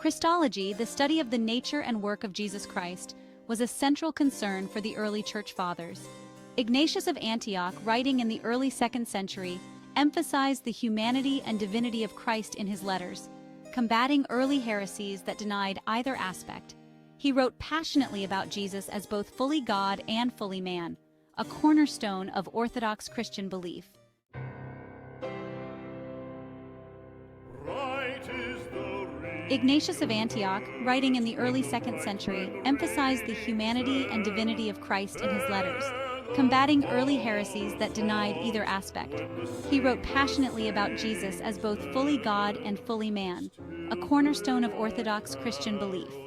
Christology, the study of the nature and work of Jesus Christ, was a central concern for the early church fathers. Ignatius of Antioch, writing in the early 2nd century, emphasized the humanity and divinity of Christ in his letters, combating early heresies that denied either aspect. He wrote passionately about Jesus as both fully God and fully man, a cornerstone of Orthodox Christian belief. Ignatius of Antioch, writing in the early 2nd century, emphasized the humanity and divinity of Christ in his letters, combating early heresies that denied either aspect. He wrote passionately about Jesus as both fully God and fully man, a cornerstone of Orthodox Christian belief.